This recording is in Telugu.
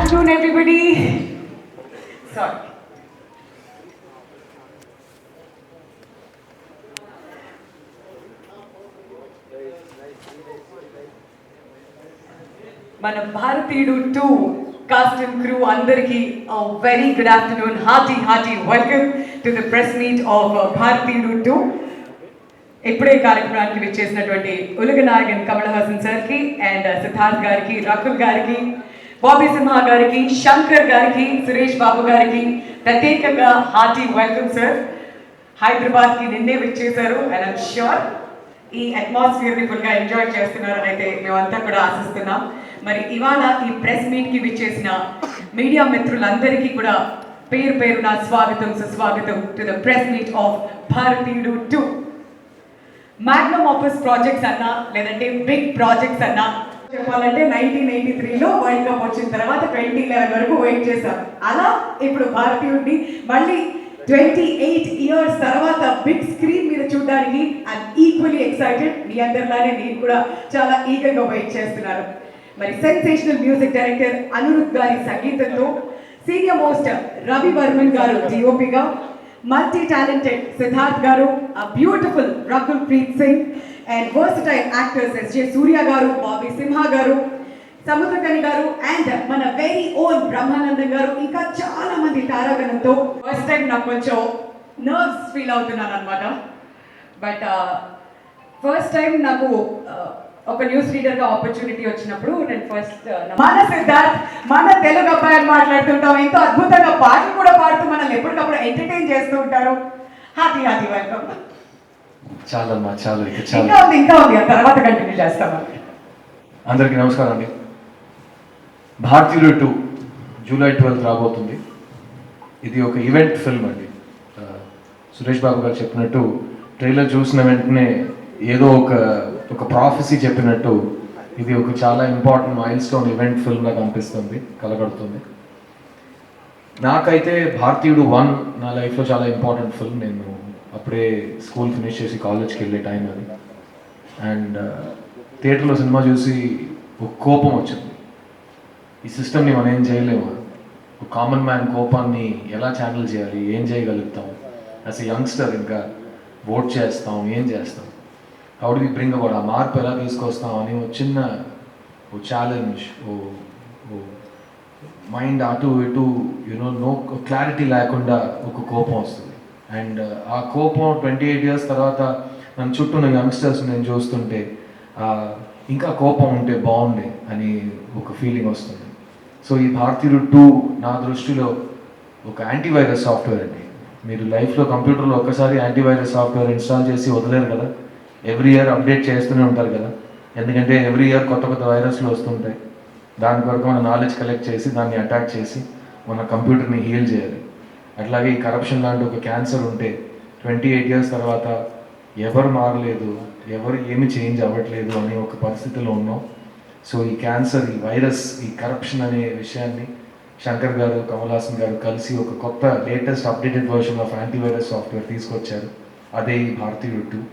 afternoon, everybody. Sorry. మన భారతీయుడు 2 cast and crew అందరికి a very good afternoon, hearty welcome to the press meet of భారతీయుడు 2. ఇప్పుడే కార్యక్రమానికి విచ్చేసినటువంటి ఉలగ నాయకన్ కమల్ హాసన్ సార్కి అండ్ సిద్ధార్థ్ గారికి, రకుల్ గారికి, బాబీ సింహ గారికి, శంకర్ గారికి, సురేష్ బాబు గారికి ప్రత్యేకంగా హార్టీ వెల్కమ్ సార్. హైదరాబాద్కి నిన్నే విచ్చేశారు అండ్ ఐమ్ ష్యూర్ ఈ అట్మాస్ఫియర్ని ఫుల్గా ఎంజాయ్ చేస్తున్నారని అయితే మేమంతా కూడా ఆశిస్తున్నాం. మరి ఇవాళ ఈ ప్రెస్ మీట్కి విచ్చేసిన మీడియా మిత్రులందరికీ కూడా పేరు పేరున స్వాగతం, సుస్వాగతం to the press meet of భారతీయుడు 2. మ్యాగ్నమ్ ఆఫీస్ ప్రాజెక్ట్స్ అన్నా లేదంటే బిగ్ ప్రాజెక్ట్స్ అన్నా చెప్పాలంటే 1983లో వరల్డ్ కప్ వచ్చిన తర్వాత 2011 వరకు వెయిట్ చేశాం. అలా ఇప్పుడు భారతీయుడిని మళ్ళీ 28 years తర్వాత బిగ్ స్క్రీన్ మీద చూడడానికి ఐఎమ్ ఈక్వల్లీ ఎక్సైటెడ్. మీ అందరిలానే నేను కూడా చాలా ఈగర్గా వెయిట్ చేస్తున్నాను. మరి సెన్సేషనల్ మ్యూజిక్ డైరెక్టర్ అనిరుద్ గారి సంగీతంతో సీనియర్ మోస్ట్ రవి వర్మన్ గారు డిఓపిగా, multi talented Siddharth garu, beautiful Rakul Preet Singh and versatile actors SJ Surya garu, Bobby సింహ గారు, సముద్రకని గారు అండ్ మన వెరీ ఓన్ బ్రహ్మానందం గారు, ఇంకా చాలా మంది తారాగణంతో ఫస్ట్ టైం నాకు కొంచెం నర్వ్స్ ఫీల్ అవుతున్నాను అనమాట. బట్ ఫస్ట్ టైం నాకు ఒక న్యూస్ రీడర్గా ఆపర్చునిటీ వచ్చినప్పుడు నేను ఫస్ట్ మన సిద్ధార్థ్ మన తెలుగు అబ్బాయిని మాట్లాడుతుంటాం, ఎంతో అద్భుతంగా పాటలు కూడా పాడుతూ మనల్ని ఎప్పటికప్పుడు ఎంటర్టైన్ చేస్తూ ఉంటారు. Hearty welcome. ఇంకా ఉంది ఆ తర్వాత కంటిన్యూ చేస్తామండి. అందరికీ నమస్కారం అండి. భారతీయుడు 2 July 12 రాబోతుంది. ఇది ఒక ఈవెంట్ ఫిల్మ్ అండి. సురేష్ బాబు గారు చెప్పినట్టు ట్రైలర్ చూసిన వెంటనే ఏదో ఒక ప్రాఫెసీ చెప్పినట్టు ఇది ఒక చాలా ఇంపార్టెంట్ మైల్ స్టోన్ ఈవెంట్ ఫిల్మ్గా కనిపిస్తుంది, కలగడుతుంది. నాకైతే భారతీయుడు 1 నా లైఫ్లో చాలా ఇంపార్టెంట్ ఫిల్మ్. నేను అప్పుడే స్కూల్ ఫినిష్ చేసి కాలేజ్కి వెళ్ళే టైం అది. అండ్ థియేటర్లో సినిమా చూసి ఒక కోపం వచ్చింది. ఈ సిస్టమ్ని మనం ఏం చేయలేము. ఒక కామన్ మ్యాన్ కోపాన్ని ఎలా ఛానల్ చేయాలి, ఏం చేయగలుగుతాం, యాజ్ ఎ యంగ్స్టర్ ఇంకా ఓట్ చేస్తాం, ఏం చేస్తాం, how do we bring about ఆ మార్పు ఎలా తీసుకొస్తాం అని ఒక చిన్న ఛాలెంజ్, మైండ్ అటు ఇటు నో క్లారిటీ లేకుండా ఒక కోపం వస్తుంది. అండ్ ఆ కోపం 28 years తర్వాత నన్ను చుట్టూ ఉన్న యంగ్స్టర్స్ నేను చూస్తుంటే ఇంకా కోపం ఉంటే బాగుండే అని ఒక ఫీలింగ్ వస్తుంది. సో ఈ భారతీయుడు 2 నా దృష్టిలో ఒక యాంటీవైరస్ సాఫ్ట్వేర్ అండి. మీరు లైఫ్లో కంప్యూటర్లో ఒక్కసారి యాంటీవైరస్ సాఫ్ట్వేర్ ఇన్స్టాల్ చేసి వదిలేరు కదా, ఎవ్రీ ఇయర్ అప్డేట్ చేస్తూనే ఉంటారు కదా. ఎందుకంటే ఎవ్రీ ఇయర్ కొత్త వైరస్లు వస్తుంటాయి. దాని కొరకు మన నాలెడ్జ్ కలెక్ట్ చేసి దాన్ని అటాక్ చేసి మన కంప్యూటర్ని హీల్ చేయాలి. అట్లాగే ఈ కరప్షన్ లాంటి ఒక క్యాన్సర్ ఉంటే 28 years తర్వాత ఎవరు మారలేదు, ఎవరు ఏమి చేంజ్ అవ్వట్లేదు అనే ఒక పరిస్థితిలో ఉన్నాం. సో ఈ క్యాన్సర్, ఈ వైరస్, ఈ కరప్షన్ అనే విషయాన్ని శంకర్ గారు, కమల్ హాసన్ గారు కలిసి ఒక కొత్త latest updated version of antivirus software తీసుకొచ్చారు. అదే ఈ భారతీయుడు 2.